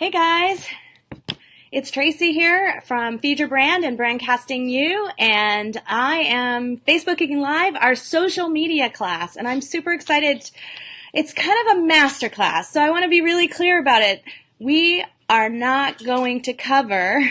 Hey guys, it's Tracy here from Feed Your Brand and Brandcasting You, and I am Facebooking Live our social media class, and I'm super excited. It's kind of a master class, so I want to be really clear about it. We are not going to cover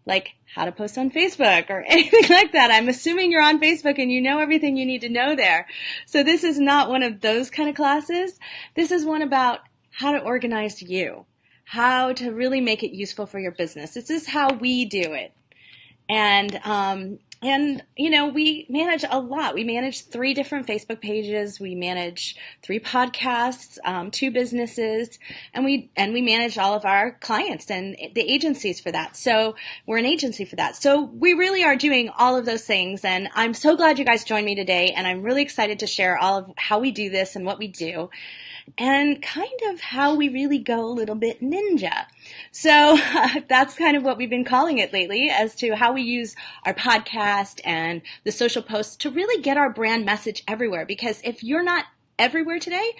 like how to post on Facebook or anything like that. I'm assuming you're on Facebook and you know everything you need to know there. So this is not one of those kind of classes. This is one about how to organize you. How to really make it useful for your business. This is how we do it. And you know, we manage a lot. We manage 3 different Facebook pages. We manage 3 podcasts, 2 businesses, and we manage all of our clients and the agencies for that. So we're an agency for that. So we really are doing all of those things. And I'm so glad you guys joined me today. And I'm really excited to share all of how we do this and what we do, and kind of how we really go a little bit ninja. So that's kind of what we've been calling it lately, as to how we use our podcast and the social posts to really get our brand message everywhere. Because if you're not everywhere today,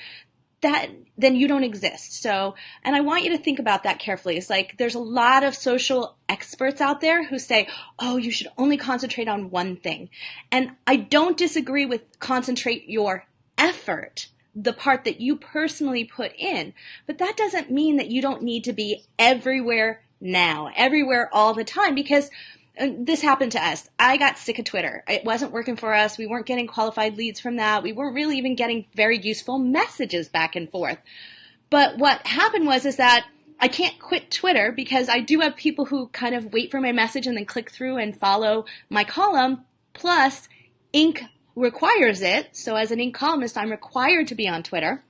then you don't exist. So, and I want you to think about that carefully. It's like there's a lot of social experts out there who say, oh, you should only concentrate on one thing. And I don't disagree with concentrate your effort, the part that you personally put in, but that doesn't mean that you don't need to be everywhere now, everywhere all the time, because this happened to us. I got sick of Twitter. It wasn't working for us. We weren't getting qualified leads from that. We weren't really even getting very useful messages back and forth. But what happened is that I can't quit Twitter, because I do have people who kind of wait for my message and then click through and follow my column. Plus, Inc. requires it. So as an Inc. columnist, I'm required to be on Twitter.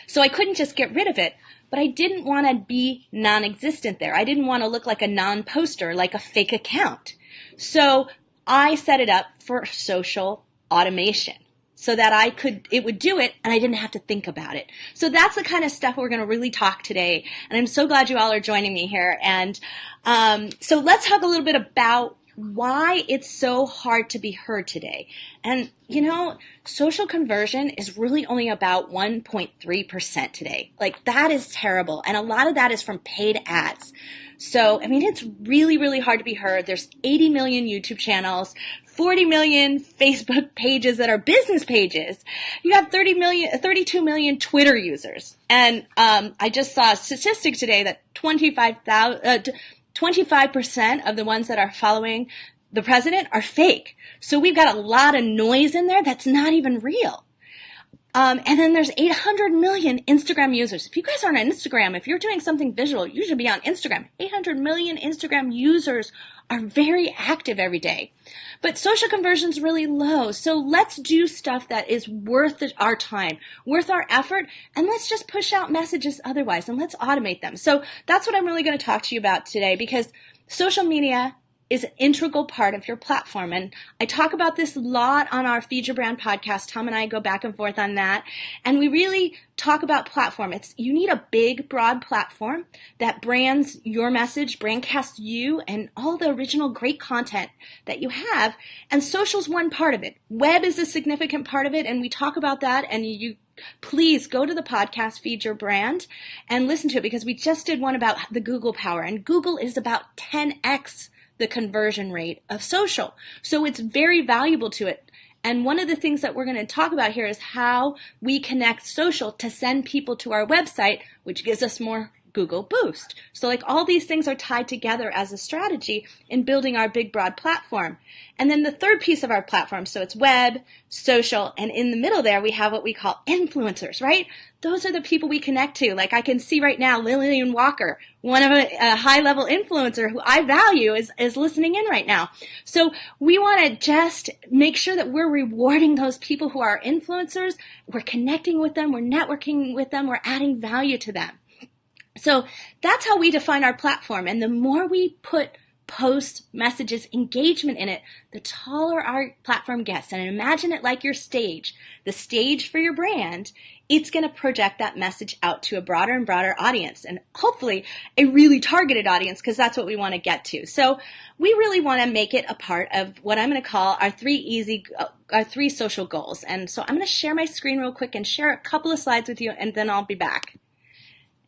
So I couldn't just get rid of it, but I didn't want to be non-existent there. I didn't want to look like a non-poster, like a fake account. So I set it up for social automation so that it would do it and I didn't have to think about it. So that's the kind of stuff we're going to really talk today. And I'm so glad you all are joining me here. And so let's talk a little bit about why it's so hard to be heard today. And, you know, social conversion is really only about 1.3% today. Like, that is terrible. And a lot of that is from paid ads. So, I mean, it's really, really hard to be heard. There's 80 million YouTube channels, 40 million Facebook pages that are business pages. You have 32 million Twitter users. And I just saw a statistic today that 25% of the ones that are following the president are fake. So we've got a lot of noise in there that's not even real. And then there's 800 million Instagram users. If you guys aren't on Instagram, if you're doing something visual, you should be on Instagram. 800 million Instagram users are very active every day. But social conversion is really low. So let's do stuff that is worth our time, worth our effort, and let's just push out messages otherwise, and let's automate them. So that's what I'm really going to talk to you about today, because social media is an integral part of your platform. And I talk about this a lot on our Feed Your Brand podcast. Tom and I go back and forth on that. And we really talk about platform. You need a big, broad platform that brands your message, brandcasts you, and all the original great content that you have. And social's one part of it. Web is a significant part of it, and we talk about that. And you please go to the podcast, Feed Your Brand, and listen to it, because we just did one about the Google power. And Google is about 10x the conversion rate of social. So it's very valuable to it. And one of the things that we're going to talk about here is how we connect social to send people to our website, which gives us more Google boost. So like all these things are tied together as a strategy in building our big, broad platform. And then the third piece of our platform, so it's web, social, and in the middle there we have what we call influencers, right? Those are the people we connect to. Like I can see right now Lillian Walker, one of a high-level influencer who I value is listening in right now. So we want to just make sure that we're rewarding those people who are influencers. We're connecting with them. We're networking with them. We're adding value to them. So that's how we define our platform. And the more we put posts, messages, engagement in it, the taller our platform gets. And imagine it like your stage, the stage for your brand. It's going to project that message out to a broader and broader audience, and hopefully a really targeted audience, because that's what we want to get to. So we really want to make it a part of what I'm going to call our 3 social goals. And so I'm going to share my screen real quick and share a couple of slides with you, and then I'll be back.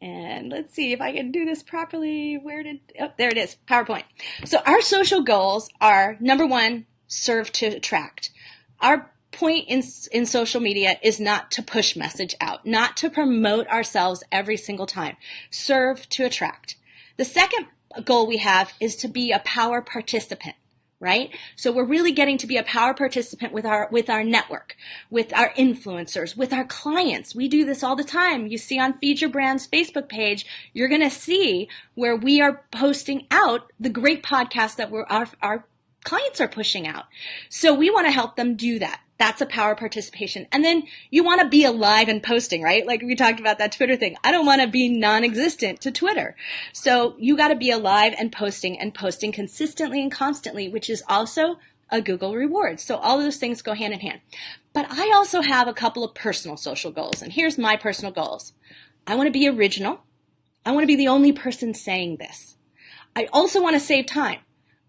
And let's see if I can do this properly. There it is, PowerPoint. So our social goals are, number one, serve to attract. Our point in social media is not to push message out, not to promote ourselves every single time. Serve to attract. The second goal we have is to be a power participant. Right? So we're really getting to be a power participant with our network, with our influencers, with our clients. We do this all the time. You see on Feed Your Brand's Facebook page, you're going to see where we are posting out the great podcasts that our clients are pushing out. So we want to help them do that. That's a power participation. And then you want to be alive and posting, right? Like we talked about that Twitter thing. I don't want to be non-existent to Twitter. So you got to be alive and posting consistently and constantly, which is also a Google reward. So all of those things go hand in hand. But I also have a couple of personal social goals. And here's my personal goals. I want to be original. I want to be the only person saying this. I also want to save time.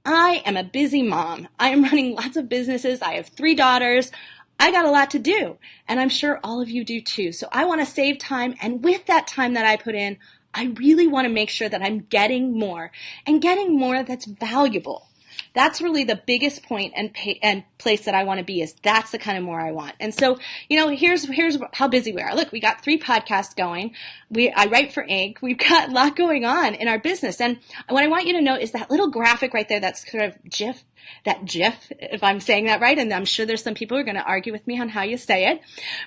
I am a busy mom. I am running lots of businesses. I have 3 daughters. I got a lot to do, and I'm sure all of you do too. So I want to save time, and with that time that I put in, I really want to make sure that I'm getting more, and getting more that's valuable. That's really the biggest point and place that I want to be, is that's the kind of more I want. And so, here's how busy we are. Look, we got 3 podcasts going. I write for Inc. We've got a lot going on in our business. And what I want you to know is that little graphic right there, that's sort of GIF, if I'm saying that right. And I'm sure there's some people who are going to argue with me on how you say it.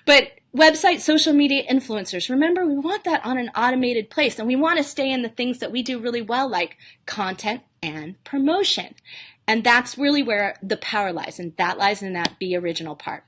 But website, social media influencers. Remember, we want that on an automated place, and we want to stay in the things that we do really well, like content and promotion. And that's really where the power lies, and that lies in that be original part.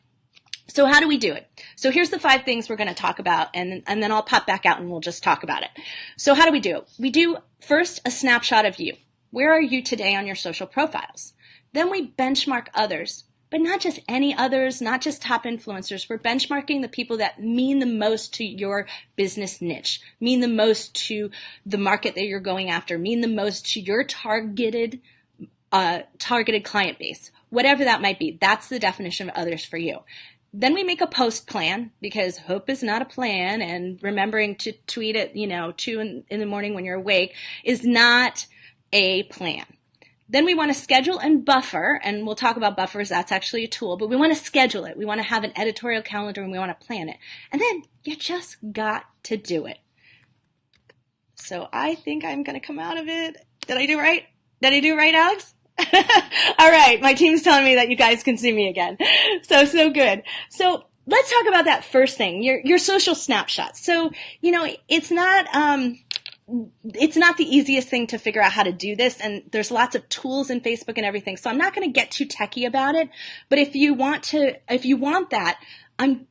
So how do we do it? So here's the 5 things we're going to talk about, and then I'll pop back out and we'll just talk about it. So how do we do it? We do first a snapshot of you. Where are you today on your social profiles? Then we benchmark others, but not just any others, not just top influencers. We're benchmarking the people that mean the most to your business niche, mean the most to the market that you're going after, mean the most to your targeted client base, whatever that might be. That's the definition of others for you. Then we make a post plan, because hope is not a plan, and remembering to tweet at 2 in the morning when you're awake is not a plan. Then we want to schedule and buffer, and we'll talk about buffers. That's actually a tool, but we want to schedule it. We want to have an editorial calendar, and we want to plan it. And then you just got to do it. So I think I'm going to come out of it. Did I do right? Did I do right, Alex? All right. My team's telling me that you guys can see me again. So good. So let's talk about that first thing, your social snapshots. So, it's not the easiest thing to figure out how to do this, and there's lots of tools in Facebook and everything. So I'm not going to get too techie about it, but if you want that,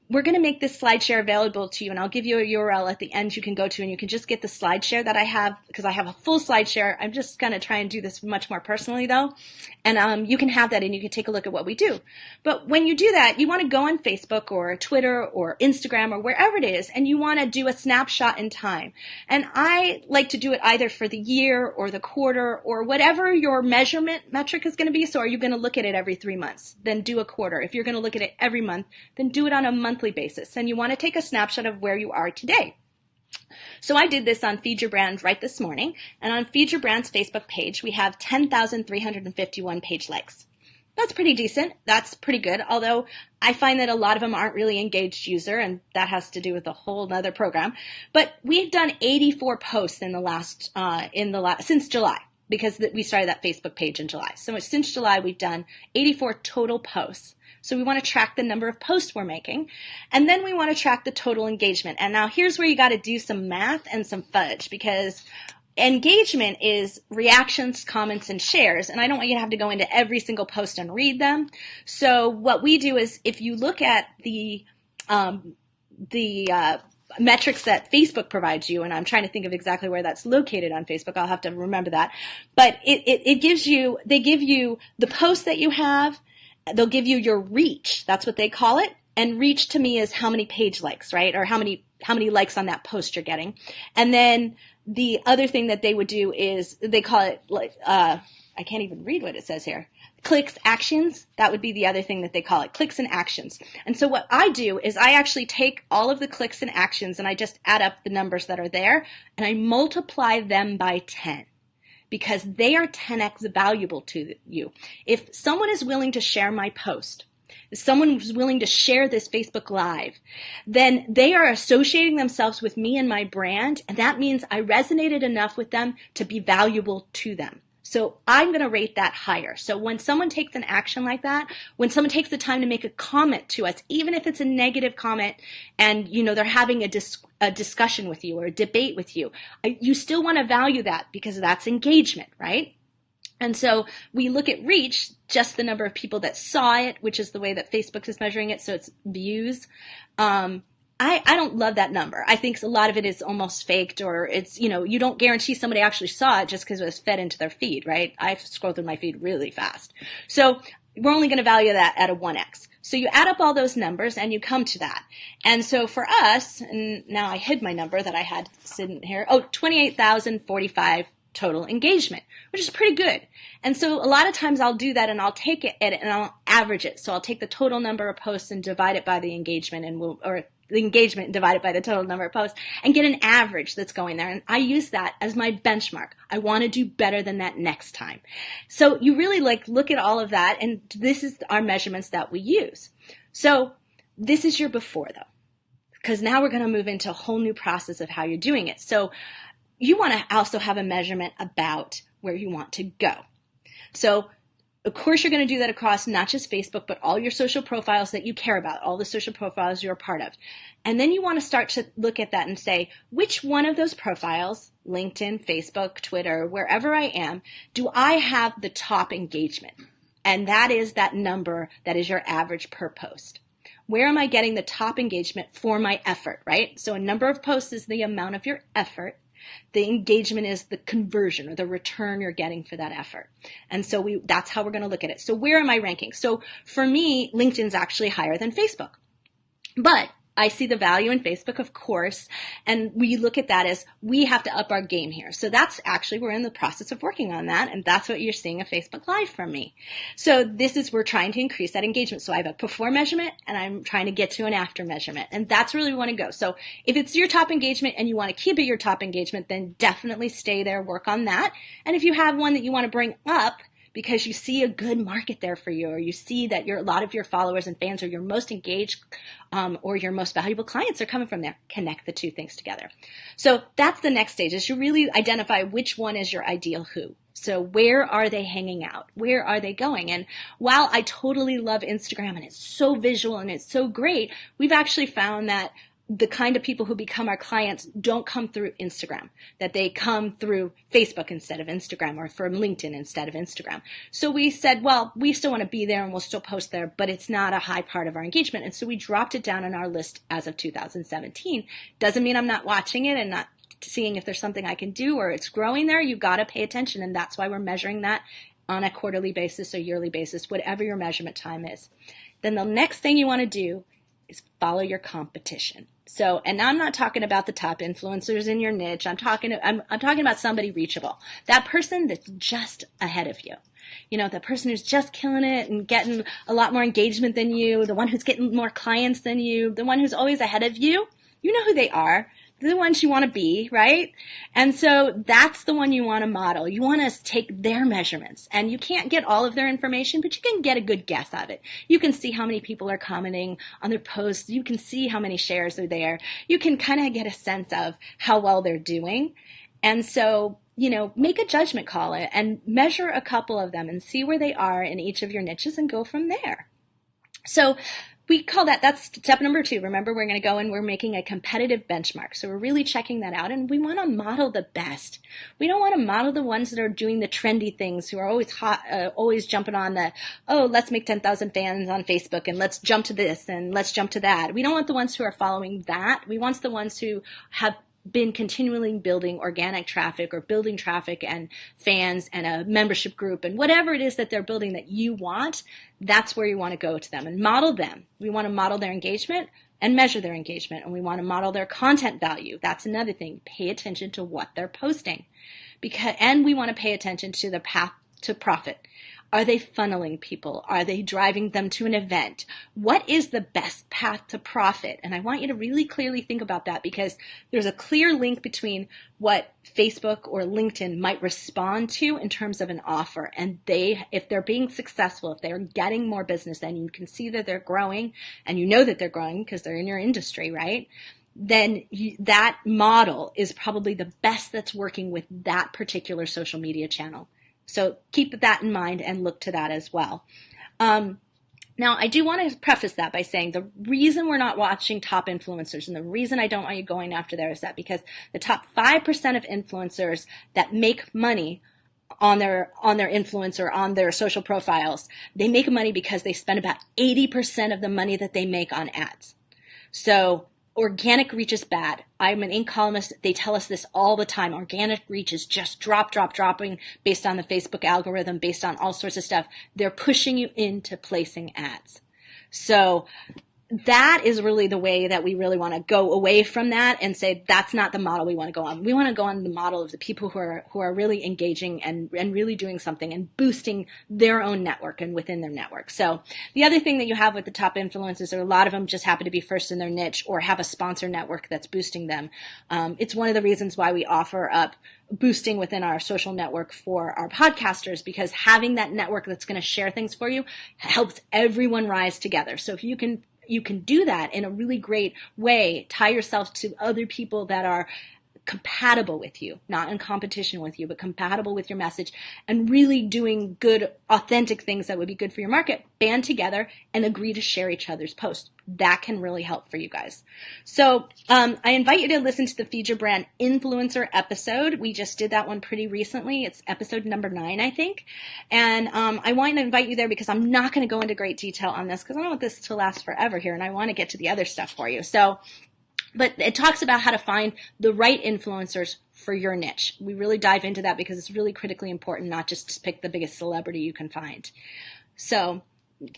we're going to make this SlideShare available to you, and I'll give you a URL at the end you can go to, and you can just get the SlideShare that I have, because I have a full SlideShare. I'm just going to try and do this much more personally, though, and you can have that, and you can take a look at what we do. But when you do that, you want to go on Facebook or Twitter or Instagram or wherever it is, and you want to do a snapshot in time. And I like to do it either for the year or the quarter or whatever your measurement metric is going to be. So are you going to look at it every 3 months? Then do a quarter. If you're going to look at it every month, then do it on a monthly basis, and you want to take a snapshot of where you are today. So I did this on Feed Your Brand right this morning, and on Feed Your Brand's Facebook page, we have 10,351 page likes. That's pretty decent. That's pretty good, although I find that a lot of them aren't really engaged user, and that has to do with a whole other program. But we've done 84 posts since July, because we started that Facebook page in July. So since July, we've done 84 total posts. So we want to track the number of posts we're making, and then we want to track the total engagement. And now here's where you got to do some math and some fudge, because engagement is reactions, comments, and shares, and I don't want you to have to go into every single post and read them. So what we do is, if you look at the metrics that Facebook provides you, and I'm trying to think of exactly where that's located on Facebook. I'll have to remember that. But they give you the posts that you have. They'll give you your reach. That's what they call it. And reach to me is how many page likes, right? Or how many likes on that post you're getting. And then the other thing that they would do is they call it I can't even read what it says here. clicks, actions, that would be the other thing that they call it, clicks and actions. And so what I do is I actually take all of the clicks and actions and I just add up the numbers that are there and I multiply them by 10 because they are 10x valuable to you. If someone is willing to share my post, if someone is willing to share this Facebook Live, then they are associating themselves with me and my brand, and that means I resonated enough with them to be valuable to them. So I'm going to rate that higher. So when someone takes an action like that, when someone takes the time to make a comment to us, even if it's a negative comment and, they're having a discussion with you or a debate with you, you still want to value that because that's engagement, right? And so we look at reach, just the number of people that saw it, which is the way that Facebook is measuring it. So it's views. I don't love that number. I think a lot of it is almost faked, or it's, you don't guarantee somebody actually saw it just because it was fed into their feed, right? I've scrolled through my feed really fast. So we're only going to value that at a 1x. So you add up all those numbers and you come to that. And so for us, and now I hid my number that I had sitting here, 28,045 total engagement, which is pretty good. And so a lot of times I'll do that and I'll take it and I'll average it. So I'll take the total number of posts and divide it by the engagement the engagement divided by the total number of posts and get an average that's going there. And I use that as my benchmark. I want to do better than that next time. So you really look at all of that, and this is our measurements that we use. So this is your before though, because now we're going to move into a whole new process of how you're doing it. So you want to also have a measurement about where you want to go. So of course, you're going to do that across not just Facebook, but all your social profiles that you care about, all the social profiles you're a part of. And then you want to start to look at that and say, which one of those profiles, LinkedIn, Facebook, Twitter, wherever I am, do I have the top engagement? And that is that number that is your average per post. Where am I getting the top engagement for my effort, right? So a number of posts is the amount of your effort. The engagement is the conversion or the return you're getting for that effort. And so that's how we're going to look at it. So where am I ranking? So for me, LinkedIn's actually higher than Facebook. But I see the value in Facebook, of course, and we look at that as we have to up our game here. So that's actually, we're in the process of working on that, and that's what you're seeing a Facebook Live from me. So we're trying to increase that engagement. So I have a before measurement, and I'm trying to get to an after measurement, and that's really where we want to go. So if it's your top engagement and you want to keep it your top engagement, then definitely stay there, work on that. And if you have one that you want to bring up, because you see a good market there for you, or you see that a lot of your followers and fans or your most engaged or your most valuable clients are coming from there, connect the two things together. So that's the next stage, is you really identify which one is your ideal who. So where are they hanging out? Where are they going? And while I totally love Instagram and it's so visual and it's so great, we've actually found that the kind of people who become our clients don't come through Instagram, that they come through Facebook instead of Instagram, or from LinkedIn instead of Instagram. So we said, well, we still want to be there and we'll still post there, but it's not a high part of our engagement. And so we dropped it down on our list as of 2017. Doesn't mean I'm not watching it and not seeing if there's something I can do or it's growing there. You got to pay attention. And that's why we're measuring that on a quarterly basis or yearly basis, whatever your measurement time is. Then the next thing you want to do is follow your competition. So, and I'm not talking about the top influencers in your niche. I'm talking about somebody reachable. That person that's just ahead of you. The person who's just killing it and getting a lot more engagement than you, the one who's getting more clients than you, the one who's always ahead of you. You know who they are. They're the ones you want to be, right? And so that's the one you want to model. You want to take their measurements, and you can't get all of their information, but you can get a good guess of it. You can see how many people are commenting on their posts. You can see how many shares are there. You can kind of get a sense of how well they're doing. And so, make a judgment call and measure a couple of them and see where they are in each of your niches and go from there. So we call that's step number 2. Remember, we're going to go and we're making a competitive benchmark. So we're really checking that out, and we want to model the best. We don't want to model the ones that are doing the trendy things, who are always hot, always jumping on let's make 10,000 fans on Facebook and let's jump to this and let's jump to that. We don't want the ones who are following that. We want the ones who have been continually building organic traffic or building traffic and fans and a membership group and whatever it is that they're building that you want. That's where you want to go to them and model them. We want to model their engagement and measure their engagement, and we want to model their content value. That's another thing. Pay attention to what they're posting, and we want to pay attention to the path to profit. Are they funneling people? Are they driving them to an event? What is the best path to profit? And I want you to really clearly think about that, because there's a clear link between what Facebook or LinkedIn might respond to in terms of an offer. And if they're being successful, if they're getting more business, and you can see that they're growing, and you know that they're growing because they're in your industry, right? Then that model is probably the best that's working with that particular social media channel. So keep that in mind and look to that as well. Now, I do want to preface that by saying the reason we're not watching top influencers, and the reason I don't want you going after there, is that because the top 5% of influencers that make money on their influencer, on their social profiles, they make money because they spend about 80% of the money that they make on ads. So organic reach is bad. I'm an ink columnist. They tell us this all the time. Organic reach is just dropping based on the Facebook algorithm, based on all sorts of stuff. They're pushing you into placing ads. So that is really the way that we really want to go away from that and say that's not the model we want to go on. We want to go on the model of the people who are really engaging and really doing something and boosting their own network and within their network. So the other thing that you have with the top influencers are a lot of them just happen to be first in their niche or have a sponsor network that's boosting them. It's one of the reasons why we offer up boosting within our social network for our podcasters, because having that network that's going to share things for you helps everyone rise together. So if you can do that in a really great way, tie yourself to other people that are compatible with you, not in competition with you, but compatible with your message, and really doing good, authentic things that would be good for your market, band together and agree to share each other's posts. That can really help for you guys. So I invite you to listen to the Feed Your Brand Influencer episode. We just did that one pretty recently. It's episode number 9, I think. And I want to invite you there because I'm not going to go into great detail on this because I don't want this to last forever here, and I want to get to the other stuff for you. But it talks about how to find the right influencers for your niche. We really dive into that because it's really critically important, not just to pick the biggest celebrity you can find. So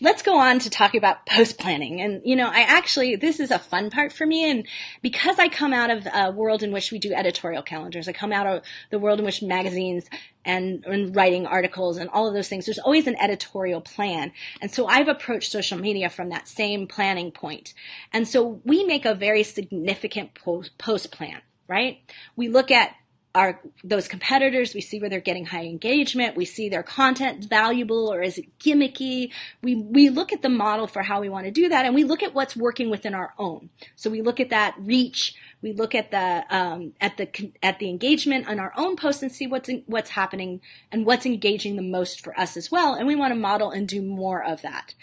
let's go on to talk about post planning. And, this is a fun part for me. And because I come out of a world in which we do editorial calendars, I come out of the world in which magazines and writing articles and all of those things, there's always an editorial plan. And so I've approached social media from that same planning point. And so we make a very significant post plan, right? We look at those competitors, we see where they're getting high engagement, we see their content valuable or is it gimmicky. We look at the model for how we want to do that, and we look at what's working within our own. So we look at that reach, we look at the engagement on our own posts and see what's happening and what's engaging the most for us as well, and we want to model and do more of that.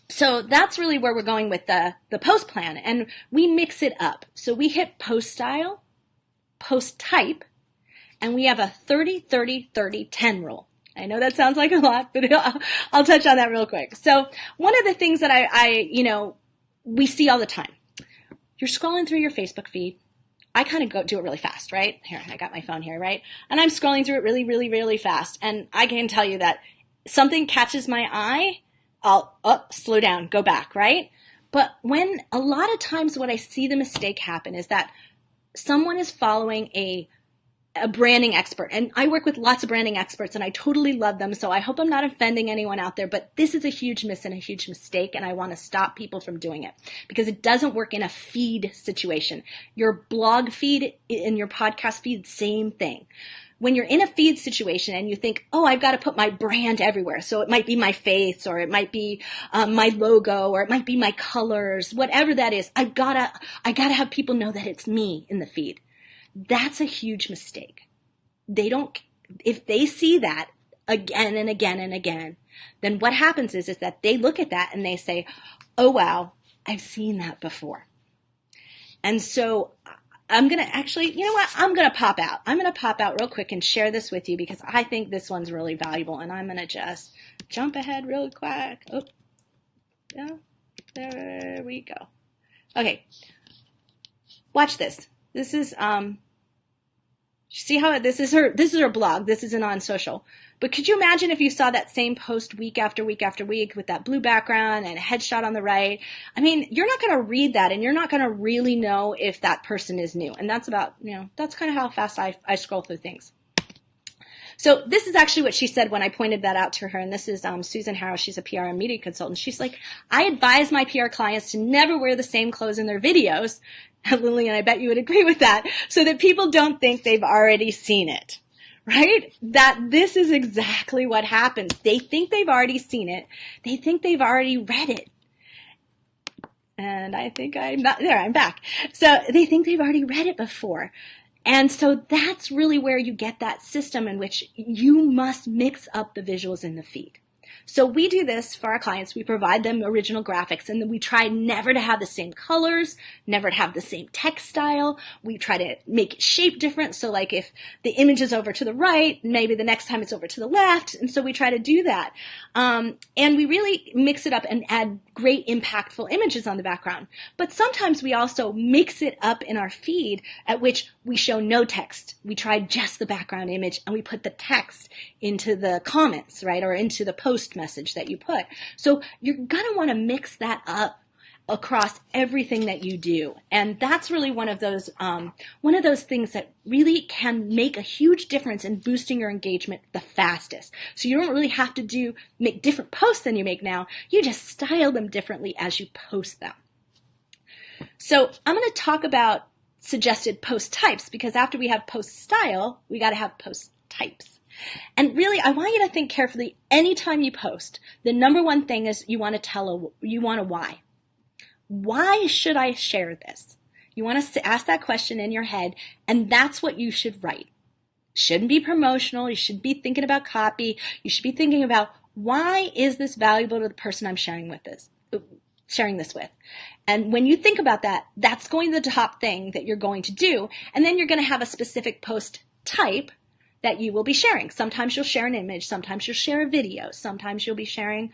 So that's really where we're going with the post plan, and we mix it up. So we hit post style, post type, and we have a 30-30-30-10 rule. I know that sounds like a lot, but I'll touch on that real quick. So one of the things that we see all the time, you're scrolling through your Facebook feed. I kind of do it really fast, right? Here, I got my phone here, right? And I'm scrolling through it really, really, really fast. And I can tell you that something catches my eye, I'll slow down, go back, right? But when a lot of times what I see the mistake happen is that someone is following a branding expert, and I work with lots of branding experts and I totally love them. So I hope I'm not offending anyone out there, but this is a huge miss and a huge mistake. And I want to stop people from doing it because it doesn't work in a feed situation. Your blog feed and your podcast feed, same thing. When you're in a feed situation and you think, oh, I've got to put my brand everywhere. So it might be my face, or it might be my logo, or it might be my colors, whatever that is. I gotta have people know that it's me in the feed. That's a huge mistake. If they see that again and again and again, then what happens is that they look at that and they say, oh, wow, I've seen that before. And so I'm going to actually, I'm going to pop out. I'm going to pop out real quick and share this with you because I think this one's really valuable. And I'm going to just jump ahead real quick. Oh, yeah, there we go. Okay. Watch this. This is, see how this is her blog. This isn't on social. But could you imagine if you saw that same post week after week after week with that blue background and a headshot on the right? I mean, you're not going to read that and you're not going to really know if that person is new. And that's about, that's kind of how fast I scroll through things. So this is actually what she said when I pointed that out to her. And this is Susan Harrow. She's a PR and media consultant. She's like, I advise my PR clients to never wear the same clothes in their videos. Lillian, I bet you would agree with that. So that people don't think they've already seen it. Right? That this is exactly what happens. They think they've already seen it. They think they've already read it. And I think I'm not there. I'm back. So they think they've already read it before. And so that's really where you get that system in which you must mix up the visuals in the feed. So we do this for our clients. We provide them original graphics, and then we try never to have the same colors, never to have the same text style. We try to make it shape different. So like if the image is over to the right, maybe the next time it's over to the left. And so we try to do that. And we really mix it up and add great impactful images on the background. But sometimes we also mix it up in our feed at which we show no text. We try just the background image and we put the text into the comments, right? Or into the post message that you put. So you're going to want to mix that up across everything that you do. And that's really one of those things that really can make a huge difference in boosting your engagement the fastest. So you don't really have to make different posts than you make now. You just style them differently as you post them. So I'm going to talk about suggested post types, because after we have post style, we got to have post types. And really, I want you to think carefully. Anytime you post, the number one thing is you want a why. Why should I share this? You want to ask that question in your head, and that's what you should write. Shouldn't be promotional. You should be thinking about copy. You should be thinking about, why is this valuable to the person I'm sharing this with? And when you think about that, that's going to be the top thing that you're going to do. And then you're going to have a specific post type that you will be sharing. Sometimes you'll share an image. Sometimes you'll share a video. Sometimes you'll be sharing,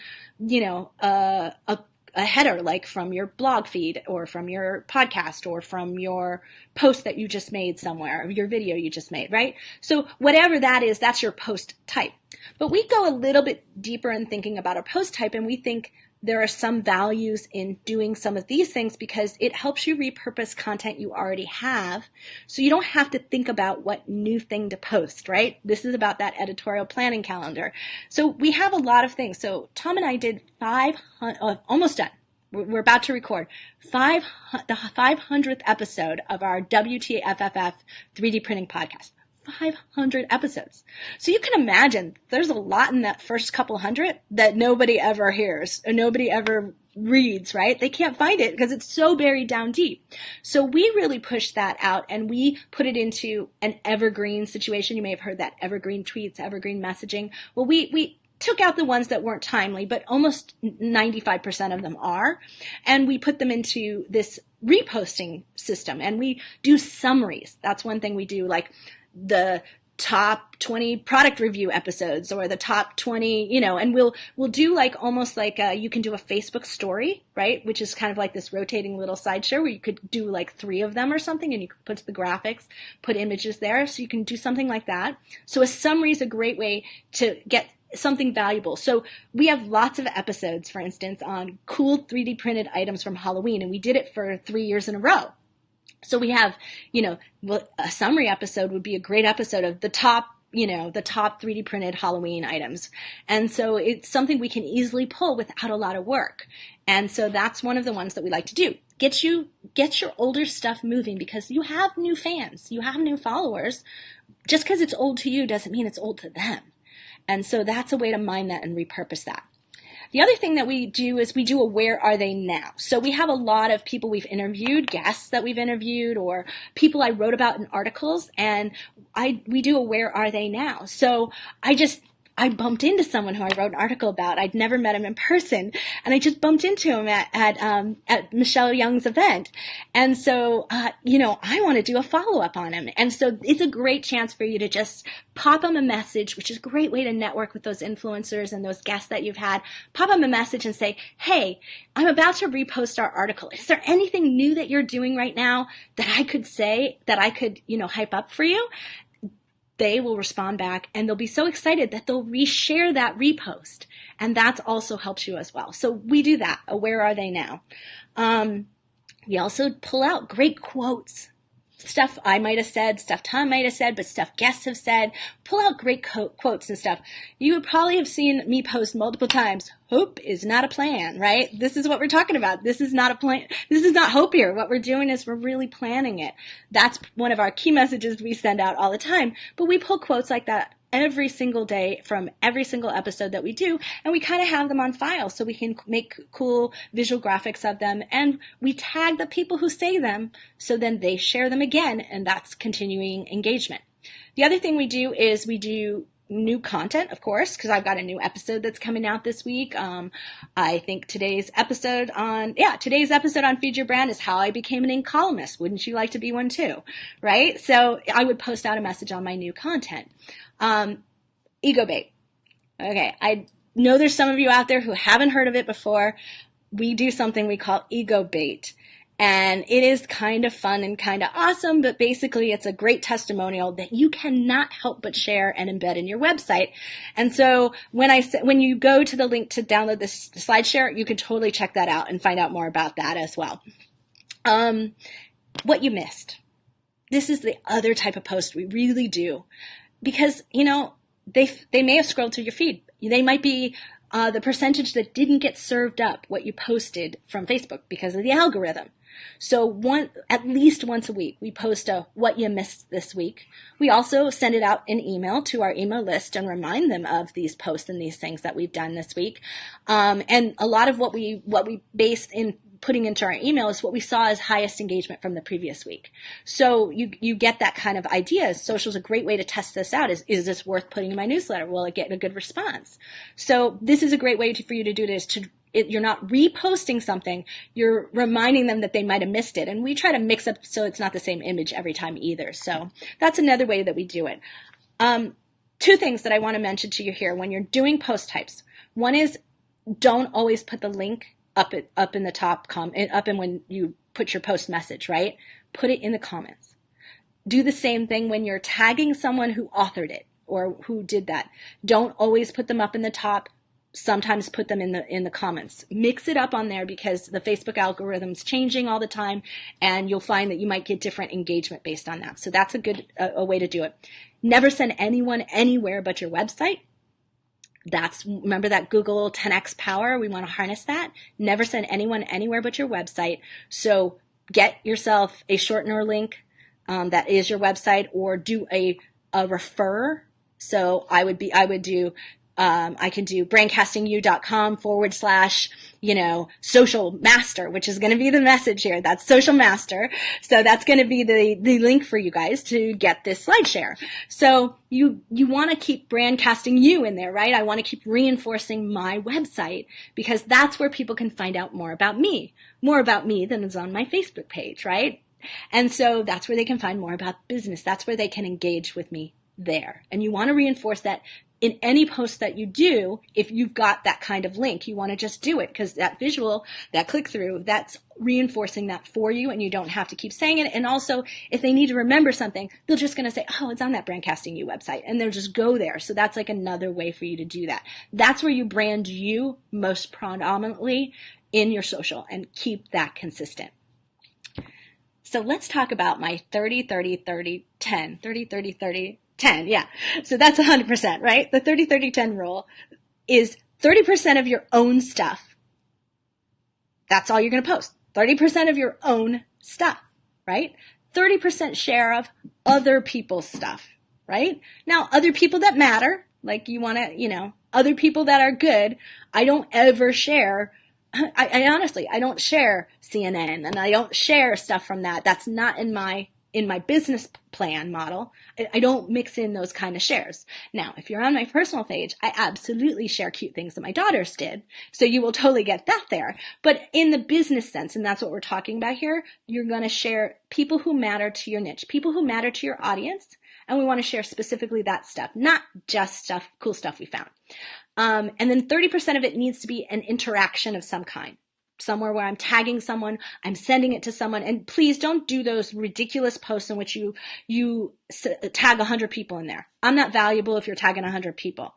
a header, like from your blog feed or from your podcast or from your post that you just made somewhere, or your video you just made, right? So whatever that is, that's your post type. But we go a little bit deeper in thinking about our post type, and we think there are some values in doing some of these things because it helps you repurpose content you already have, so you don't have to think about what new thing to post, right? This is about that editorial planning calendar. So we have a lot of things. So Tom and I did 500, almost done. We're about to record the 500th episode of our WTFFF 3D printing podcast. 500 episodes. So you can imagine there's a lot in that first couple hundred that nobody ever hears or nobody ever reads, right? They can't find it because it's so buried down deep. So we really pushed that out and we put it into an evergreen situation. You may have heard that evergreen tweets, evergreen messaging. Well, we took out the ones that weren't timely, but almost 95% of them are. And we put them into this reposting system and we do summaries. That's one thing we do, like the top 20 product review episodes or the top 20, and we'll do like almost like you can do a Facebook story, right? Which is kind of like this rotating little slideshow where you could do like 3 of them or something and you could put the graphics, put images there. So you can do something like that. So a summary is a great way to get something valuable. So we have lots of episodes, for instance, on cool 3D printed items from Halloween, and we did it for 3 years in a row. So we have, a summary episode would be a great episode of the top 3D printed Halloween items. And so it's something we can easily pull without a lot of work. And so that's one of the ones that we like to do. Get your older stuff moving because you have new fans, you have new followers. Just because it's old to you doesn't mean it's old to them. And so that's a way to mine that and repurpose that. The other thing that we do is we do a where are they now. So we have a lot of people we've interviewed, guests that we've interviewed, or people I wrote about in articles, and we do a where are they now. So I bumped into someone who I wrote an article about. I'd never met him in person, and I just bumped into him at Michelle Young's event. And so, I want to do a follow-up on him. And so it's a great chance for you to just pop him a message, which is a great way to network with those influencers and those guests that you've had. Pop him a message and say, hey, I'm about to repost our article. Is there anything new that you're doing right now that I could say, that I could, hype up for you? They will respond back and they'll be so excited that they'll reshare that repost. And that also helps you as well. So we do that. Where are they now? We also pull out great quotes. stuff I might have said, stuff Tom might have said, but stuff guests have said. Pull out great quotes and stuff. You would probably have seen me post multiple times, hope is not a plan, right? This is what we're talking about. This is not a plan. This is not hope here. What we're doing is we're really planning it. That's one of our key messages we send out all the time. But we pull quotes like that every single day from every single episode that we do, and we kind of have them on file so we can make cool visual graphics of them, and we tag the people who say them so then they share them again, and that's continuing engagement. The other thing we do is we do new content, of course, because I've got a new episode that's coming out this week. I think today's episode on Feed Your Brand is how I became an ink columnist. Wouldn't you like to be one too? Right? So I would post out a message on my new content. Ego bait. Okay. I know there's some of you out there who haven't heard of it before. We do something we call ego bait. And it is kind of fun and kind of awesome, but basically it's a great testimonial that you cannot help but share and embed in your website. And so when you go to the link to download this SlideShare, you can totally check that out and find out more about that as well. What you missed. This is the other type of post we really do, because, they may have scrolled through your feed. They might be the percentage that didn't get served up what you posted from Facebook because of the algorithm. So at least once a week, we post a what you missed this week. We also send it out in email to our email list and remind them of these posts and these things that we've done this week. And a lot of what we based in putting into our email is what we saw as highest engagement from the previous week. So you get that kind of idea. Social is a great way to test this out. Is this worth putting in my newsletter? Will it get a good response? So this is a great way for you to do this. You're not reposting something. You're reminding them that they might have missed it. And we try to mix up so it's not the same image every time either. So that's another way that we do it. Two things that I want to mention to you here when you're doing post types. One is don't always put the link up in the top up in when you put your post message, right? Put it in the comments. Do the same thing when you're tagging someone who authored it or who did that. Don't always put them up in the top. Sometimes put them in the comments. Mix it up on there because the Facebook algorithm's changing all the time, and you'll find that you might get different engagement based on that. So that's a good way to do it. Never send anyone anywhere but your website. Remember that Google 10x power? We want to harness that. Never send anyone anywhere but your website. So get yourself a shortener link that is your website, or do a refer. So I can do brandcastingyou.com/social master, which is going to be the message here. That's social master. So that's going to be the link for you guys to get this SlideShare. So you want to keep brand casting you in there, right? I want to keep reinforcing my website because that's where people can find out more about me than is on my Facebook page, right? And so that's where they can find more about business. That's where they can engage with me there. And you want to reinforce that in any post that you do. If you've got that kind of link, you want to just do it because that visual, that click through, that's reinforcing that for you, and you don't have to keep saying it. And also, if they need to remember something, they're just going to say, oh, it's on that Brand Casting You website, and they'll just go there. So that's like another way for you to do that. That's where you brand you most predominantly in your social, and keep that consistent. So let's talk about my 30, 30, 30, 10, 30, 30, 30, 10. Yeah. So that's 100%, right? The 30, 30, 10 rule is 30% of your own stuff. That's all you're going to post. 30% of your own stuff, right? 30% share of other people's stuff, right? Now, other people that matter, like you want to, other people that are good, I don't ever share. I honestly, I don't share CNN, and I don't share stuff from that. That's not in my business plan model. I don't mix in those kind of shares. Now, if you're on my personal page, I absolutely share cute things that my daughters did. So you will totally get that there. But in the business sense, and that's what we're talking about here, you're going to share people who matter to your niche, people who matter to your audience. And we want to share specifically that stuff, not just cool stuff we found. And then 30% of it needs to be an interaction of some kind. Somewhere where I'm tagging someone, I'm sending it to someone. And please don't do those ridiculous posts in which you tag 100 people in there. I'm not valuable if you're tagging 100 people.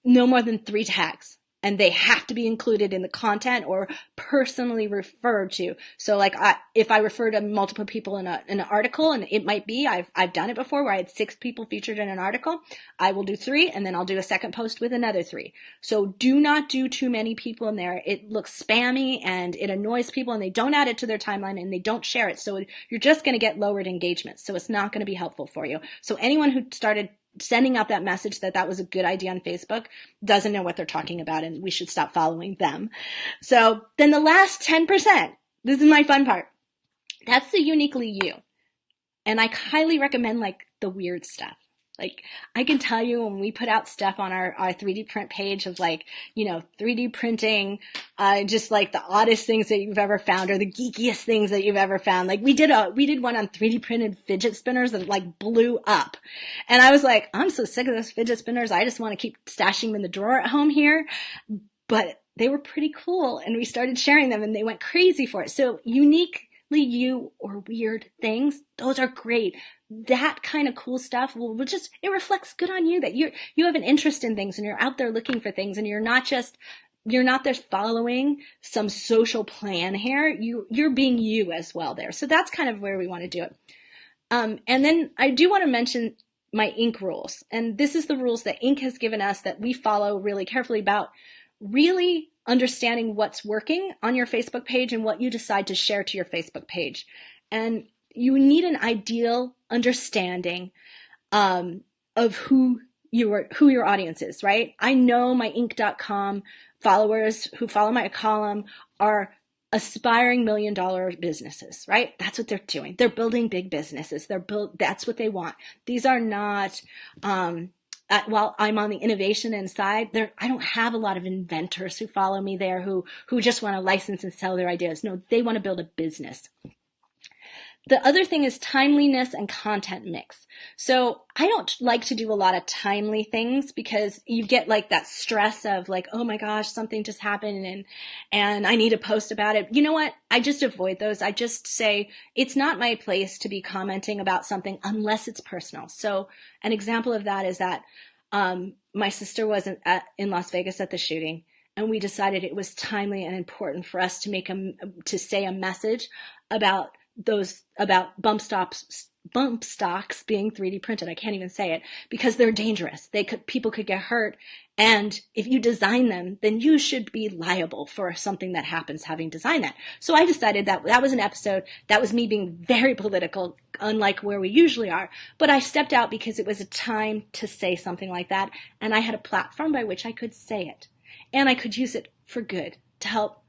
No more than 3 tags. and they have to be included in the content or personally referred to. So like if I refer to multiple people in an article, and it might be, I've done it before where I had 6 people featured in an article, I will do 3 and then I'll do a second post with another 3. So do not do too many people in there. It looks spammy and it annoys people, and they don't add it to their timeline and they don't share it. So you're just going to get lowered engagement. So it's not going to be helpful for you. So anyone who started sending out that message that was a good idea on Facebook doesn't know what they're talking about, and we should stop following them. So then the last 10%, this is my fun part. That's the uniquely you. And I highly recommend like the weird stuff. Like I can tell you when we put out stuff on our 3D print page of like, 3D printing, just like the oddest things that you've ever found or the geekiest things that you've ever found. Like we did one on 3D printed fidget spinners that like blew up. And I was like, I'm so sick of those fidget spinners. I just want to keep stashing them in the drawer at home here. But they were pretty cool, and we started sharing them and they went crazy for it. So uniquely you or weird things, those are great. That kind of cool stuff it reflects good on you that you have an interest in things and you're out there looking for things, and you're not just following some social plan here. You're being you as well there. So that's kind of where we want to do it. And then I do want to mention my Inc. rules. And this is the rules that Inc. has given us that we follow really carefully about really understanding what's working on your Facebook page and what you decide to share to your Facebook page. And you need an ideal understanding of who your audience is, right? I know my Inc.com followers who follow my column are aspiring $1 million businesses, right? That's what they're doing. They're building big businesses. That's what they want. These are not, while I'm on the innovation inside, I don't have a lot of inventors who follow me there who just want to license and sell their ideas. No, they want to build a business. The other thing is timeliness and content mix. So I don't like to do a lot of timely things because you get like that stress of like, oh my gosh, something just happened and I need to post about it. You know what? I just avoid those. I just say it's not my place to be commenting about something unless it's personal. So an example of that is that my sister was in Las Vegas at the shooting, and we decided it was timely and important for us to say a message about bump stocks being 3D printed. I can't even say it because they're dangerous. People could get hurt. And if you design them, then you should be liable for something that happens having designed that. So I decided that was an episode that was me being very political, unlike where we usually are. But I stepped out because it was a time to say something like that. And I had a platform by which I could say it. And I could use it for good to help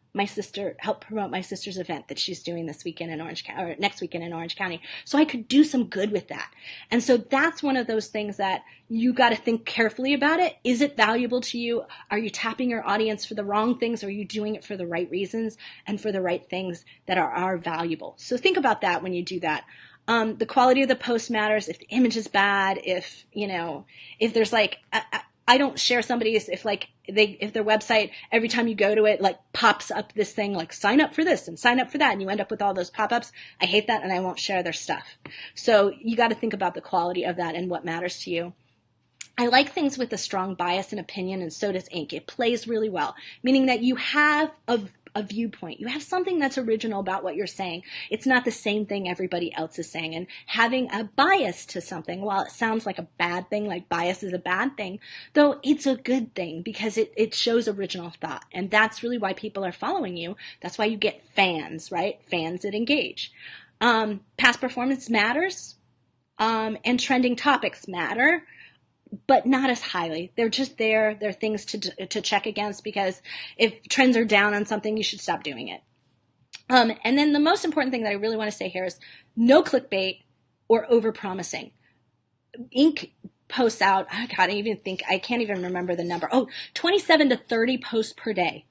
promote my sister's event that she's doing this weekend in Orange County, or next weekend in Orange County. So I could do some good with that. And so that's one of those things that you got to think carefully about it. Is it valuable to you? Are you tapping your audience for the wrong things? Or are you doing it for the right reasons and for the right things that are valuable? So think about that when you do that. The quality of the post matters. If the image is bad, if there's like, I don't share somebody's if their website, every time you go to it, like pops up this thing like sign up for this and sign up for that, and you end up with all those pop-ups. I hate that, and I won't share their stuff. So you got to think about the quality of that and what matters to you. I like things with a strong bias and opinion, and so does Inc. It plays really well, meaning that you have a viewpoint. You have something that's original about what you're saying. It's not the same thing everybody else is saying. And having a bias to something, while it sounds like a bad thing, like bias is a bad thing, though it's a good thing because it shows original thought. And that's really why people are following you. That's why you get fans, right? Fans that engage. Past performance matters, and trending topics matter, but not as highly. They're just there. They're things to check against, because if trends are down on something, you should stop doing it. And then the most important thing that I really want to say here is no clickbait or overpromising. Inc. posts out, I can't even remember the number. 27 to 30 posts per day.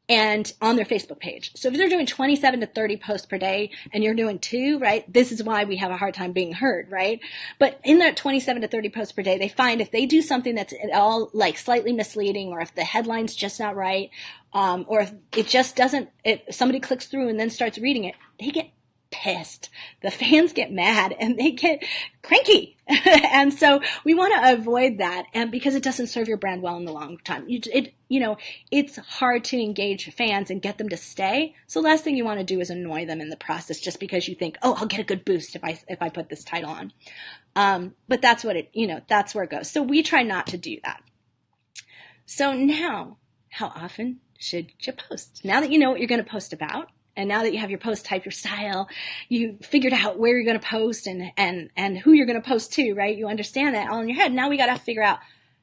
And on their Facebook page. So if they're doing 27 to 30 posts per day and you're doing 2, right, this is why we have a hard time being heard, right? But in that 27 to 30 posts per day, they find if they do something that's at all like slightly misleading, or if the headline's just not right, or if it just doesn't, if somebody clicks through and then starts reading it, they get pissed. The fans get mad and they get cranky. And so we want to avoid that, and because it doesn't serve your brand well in the long time. It's hard to engage fans and get them to stay. So the last thing you want to do is annoy them in the process just because you think, oh, I'll get a good boost if I put this title on. But that's that's where it goes. So we try not to do that. So now, how often should you post? Now that you know what you're going to post about, and now that you have your post type, your style, you figured out where you're going to post and who you're going to post to, right? You understand that all in your head. Now we got to figure out,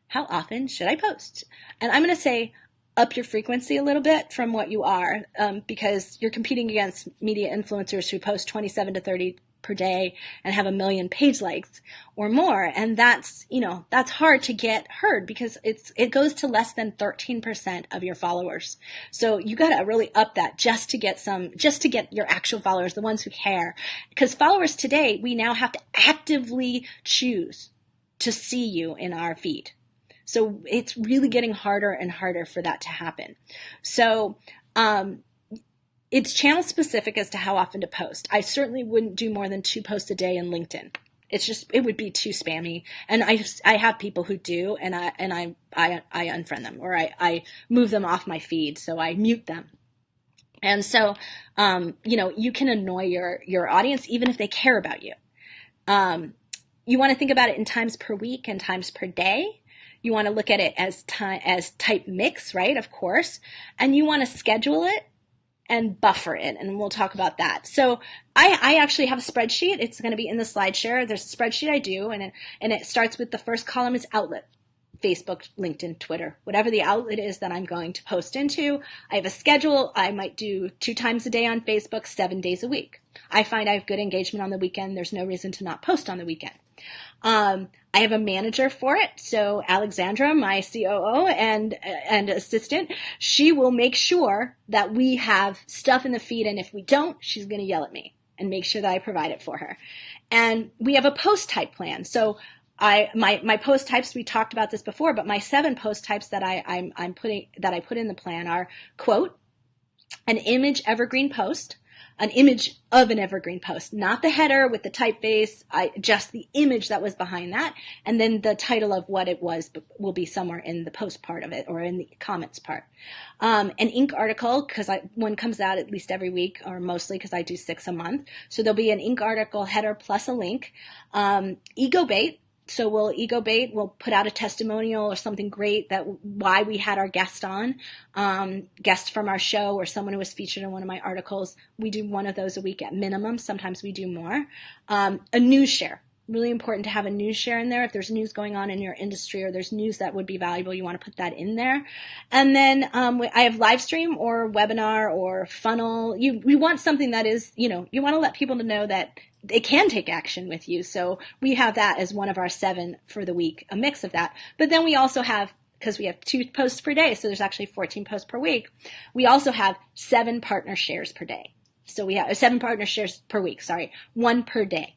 how often should I post? And I'm going to say up your frequency a little bit from what you are, because you're competing against media influencers who post 27 to 30 per day and have 1 million page likes or more. And that's hard to get heard because it goes to less than 13% of your followers. So you got to really up that just to get your actual followers, the ones who care. Because followers today, we now have to actively choose to see you in our feed. So it's really getting harder and harder for that to happen. So, it's channel specific as to how often to post. I certainly wouldn't do more than 2 posts a day in LinkedIn. It would be too spammy. And I have people who do, and I unfriend them, or I move them off my feed. So I mute them. And so, you can annoy your audience even if they care about you. You want to think about it in times per week and times per day. You want to look at it as type mix, right? Of course. And you want to schedule it and buffer it, and we'll talk about that. So I actually have a spreadsheet. It's going to be in the slide share. There's a spreadsheet I do, and it starts with the first column is outlet. Facebook, LinkedIn, Twitter, whatever the outlet is that I'm going to post into. I have a schedule. I might do 2 times a day on Facebook, 7 days a week. I find I have good engagement on the weekend. There's no reason to not post on the weekend. I have a manager for it. So Alexandra, my COO and assistant, she will make sure that we have stuff in the feed. And if we don't, she's going to yell at me and make sure that I provide it for her. And we have a post type plan. So my post types, we talked about this before, but my 7 post types that I put in the plan are quote, an image evergreen post, an image of an evergreen post, not the header with the typeface, just the image that was behind that. And then the title of what it was will be somewhere in the post part of it or in the comments part. An ink article, because one comes out at least every week, or mostly because I do 6 a month. So there'll be an ink article header plus a link. Ego bait. So we'll put out a testimonial or something great that why we had our guest on, guest from our show or someone who was featured in one of my articles. We do 1 of those a week at minimum. Sometimes we do more. A news share. Really important to have a news share in there. If there's news going on in your industry or there's news that would be valuable, you want to put that in there. And then I have live stream or webinar or funnel. We want something that is, you want to let people know that they can take action with you. So we have that as one of our 7 for the week, a mix of that. But then we also have, because we have 2 posts per day, so there's actually 14 posts per week. We also have 7 partner shares per day. So we have 7 partner shares per week, 1 per day.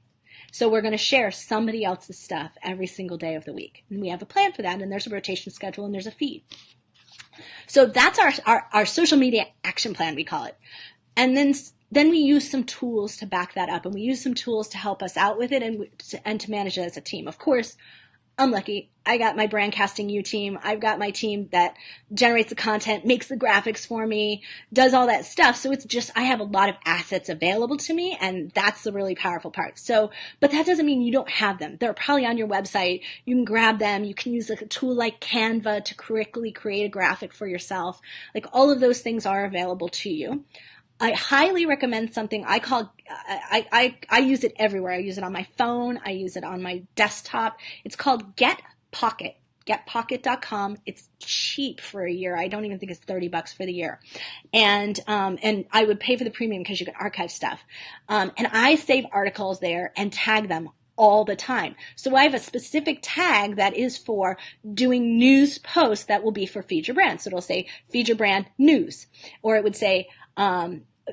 So we're going to share somebody else's stuff every single day of the week. And we have a plan for that, and there's a rotation schedule, and there's a feed. So that's our social media action plan, we call it. And then we use some tools to back that up, and we use some tools to help us out with it and to manage it as a team. Of course, I'm lucky. I got my brand casting U team. I've got my team that generates the content, makes the graphics for me, does all that stuff. So it's just, I have a lot of assets available to me, and that's the really powerful part. So, but that doesn't mean you don't have them. They're probably on your website. You can grab them. You can use a tool like Canva to correctly create a graphic for yourself. Like all of those things are available to you. I highly recommend something I call, I use it everywhere. I use it on my phone. I use it on my desktop. It's called Get Pocket, getpocket.com. It's cheap for a year. I don't even think it's $30 for the year. And I would pay for the premium because you can archive stuff. And I save articles there and tag them all the time. So I have a specific tag that is for doing news posts that will be for Feed Your Brand. So it'll say Feed Your Brand News, or it would say,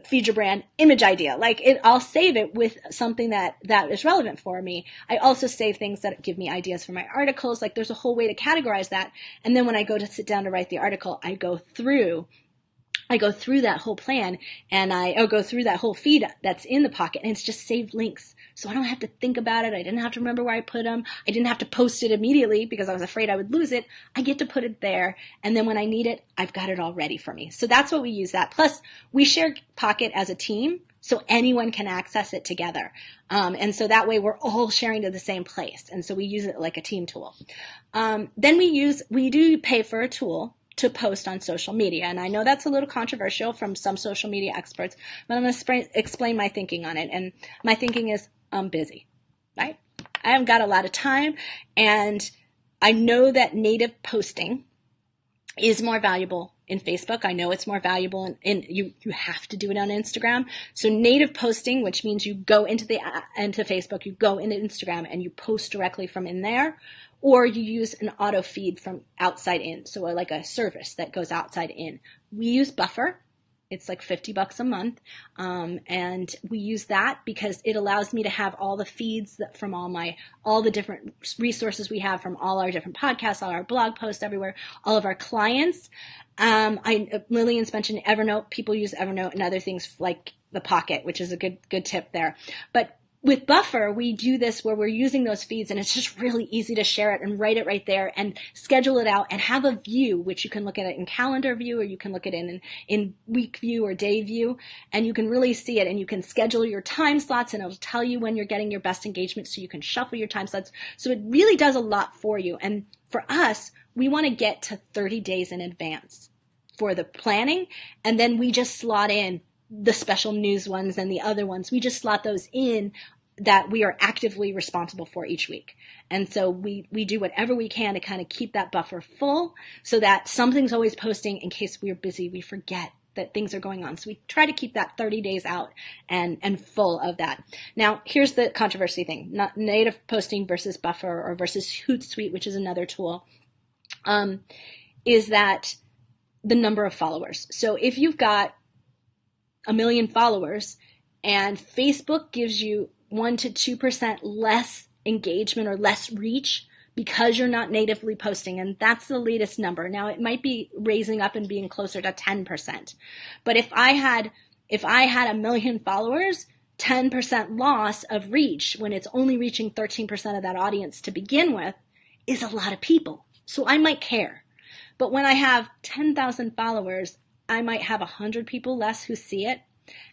Feed Your Brand image idea. I'll save it with something that is relevant for me. I also save things that give me ideas for my articles. There's a whole way to categorize that. And then when I go to sit down to write the article, I go through I go through that whole plan and I go through that whole feed that's in the Pocket, and it's just saved links. So I don't have to think about it. I didn't have to remember where I put them. I didn't have to post it immediately because I was afraid I would lose it. I get to put it there. And then when I need it, I've got it all ready for me. So that's what we use that. Plus we share Pocket as a team, so anyone can access it together. And so that way we're all sharing to the same place. And so we use it like a team tool. Then we do pay for a tool to post on social media. And I know that's a little controversial from some social media experts, but I'm going to explain my thinking on it. And my thinking is I'm busy, right? I haven't got a lot of time, and I know that native posting is more valuable in Facebook. I know it's more valuable in you have to do it on Instagram. So native posting, which means you go into Facebook, you go into Instagram and you post directly from in there, or you use an auto feed from outside in. So like a service that goes outside in. We use Buffer. It's like $50 a month. And we use that because it allows me to have all the feeds from all the different resources we have from all our different podcasts, all our blog posts everywhere, all of our clients. Lillian's mentioned Evernote. People use Evernote and other things like the Pocket, which is a good tip there. But with Buffer, we do this where we're using those feeds, and it's just really easy to share it and write it right there and schedule it out and have a view, which you can look at it in calendar view, or you can look at it in week view or day view, and you can really see it, and you can schedule your time slots, and it'll tell you when you're getting your best engagement, so you can shuffle your time slots. So it really does a lot for you. And for us, we want to get to 30 days in advance for the planning, and then we just slot in the special news ones and the other ones. We just slot those in that we are actively responsible for each week. And so we do whatever we can to kind of keep that buffer full so that something's always posting in case we're busy, we forget that things are going on. So we try to keep that 30 days out and full of that. Now, here's the controversy thing, not native posting versus Buffer or versus Hootsuite, which is another tool, is that the number of followers. So if you've got 1 million followers and Facebook gives you 1 to 2% less engagement or less reach because you're not natively posting, and that's the latest number. Now it might be raising up and being closer to 10%. But if I had 1 million followers, 10% loss of reach when it's only reaching 13% of that audience to begin with is a lot of people. So I might care. But when I have 10,000 followers, I might have 100 people less who see it,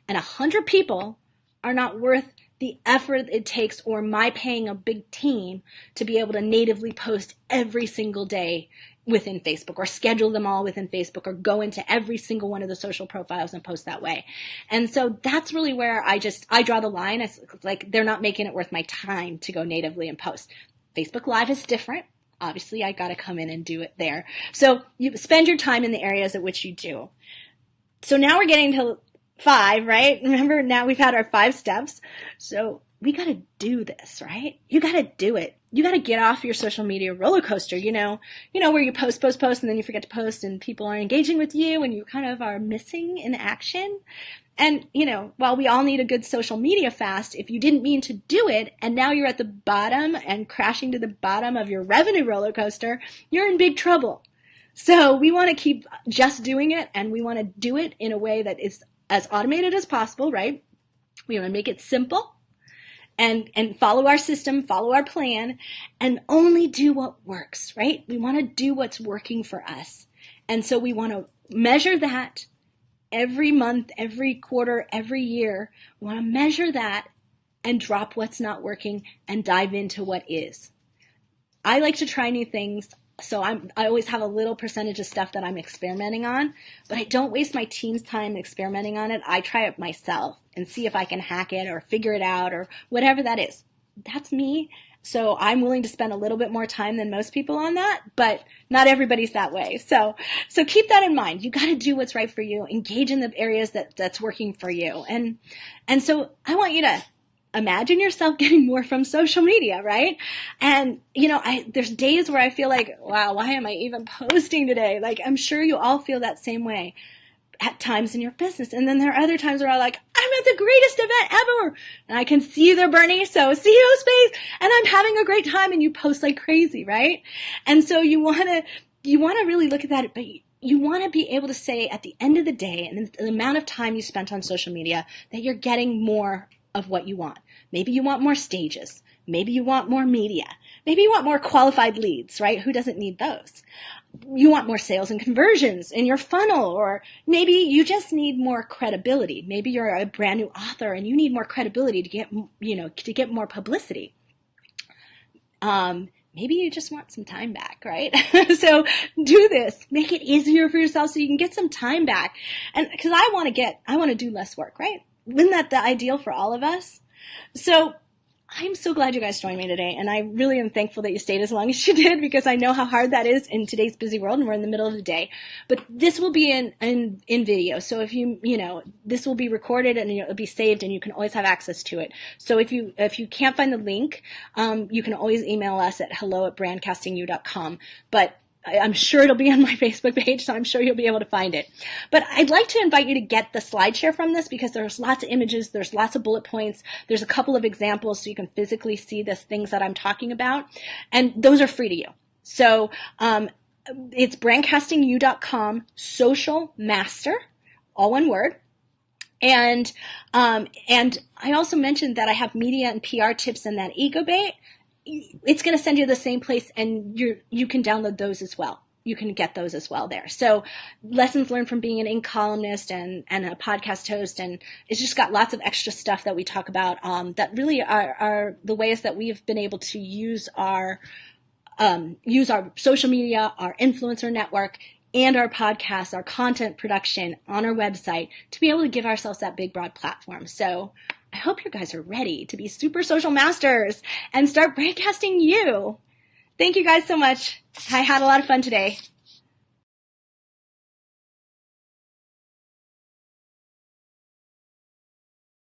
and 100 people are not worth the effort it takes or my paying a big team to be able to natively post every single day within Facebook, or schedule them all within Facebook, or go into every single one of the social profiles and post that way. And so that's really where I draw the line. It's like they're not making it worth my time to go natively and post. Facebook Live is different. Obviously, I got to come in and do it there. So you spend your time in the areas at which you do. So now we're getting to 5, right? Remember, now we've had our 5 steps. So we got to do this, right? You got to do it. You got to get off your social media roller coaster, where you post, and then you forget to post and people are engaging with you and you kind of are missing in action. And, while we all need a good social media fast, if you didn't mean to do it and now you're at the bottom and crashing to the bottom of your revenue roller coaster, you're in big trouble. So we want to keep just doing it, and we want to do it in a way that is as automated as possible, right? We want to make it simple and follow our system, follow our plan, and only do what works, right? We want to do what's working for us. And so we want to measure that every month, every quarter, every year. We want to measure that and drop what's not working and dive into what is. I like to try new things. So I always have a little percentage of stuff that I'm experimenting on, but I don't waste my team's time experimenting on it. I try it myself and see if I can hack it or figure it out or whatever that is. That's me. So I'm willing to spend a little bit more time than most people on that, but not everybody's that way. So keep that in mind. You got to do what's right for you. Engage in the areas that's working for you. And so I want you to imagine yourself getting more from social media, right? And, there's days where I feel like, wow, why am I even posting today? Like, I'm sure you all feel that same way at times in your business. And then there are other times where I'm like, I'm at the greatest event ever. And I can see you there, Bernie. So see you, space. And I'm having a great time. And you post like crazy, right? And so you want to really look at that, but you want to be able to say at the end of the day, and the amount of time you spent on social media, that you're getting more of what you want. Maybe you want more stages. Maybe you want more media. Maybe you want more qualified leads, right? Who doesn't need those? You want more sales and conversions in your funnel, or maybe you just need more credibility. Maybe you're a brand new author and you need more credibility to get more publicity. Maybe you just want some time back, right? So do this. Make it easier for yourself so you can get some time back. And because I want to do less work, right? Isn't that the ideal for all of us? So I'm so glad you guys joined me today, and I really am thankful that you stayed as long as you did, because I know how hard that is in today's busy world, and we're in the middle of the day. But this will be in video, so if this will be recorded and it'll be saved, and you can always have access to it. So if you can't find the link, you can always email us at hello@brandcastingyou.com. But I'm sure it'll be on my Facebook page, so I'm sure you'll be able to find it. But I'd like to invite you to get the slide share from this, because there's lots of images, there's lots of bullet points, there's a couple of examples so you can physically see the things that I'm talking about, and those are free to you. So it's brandcastingyou.com social master, all one word. And I also mentioned that I have media and PR tips in that ego bait. It's going to send you to the same place, and you can download those as well. You can get those as well there. So lessons learned from being an ink columnist and a podcast host, and it's just got lots of extra stuff that we talk about that really are the ways that we've been able to use our social media, our influencer network, and our podcasts, our content production on our website to be able to give ourselves that big, broad platform. So I hope you guys are ready to be super social masters and start broadcasting you. Thank you guys so much. I had a lot of fun today.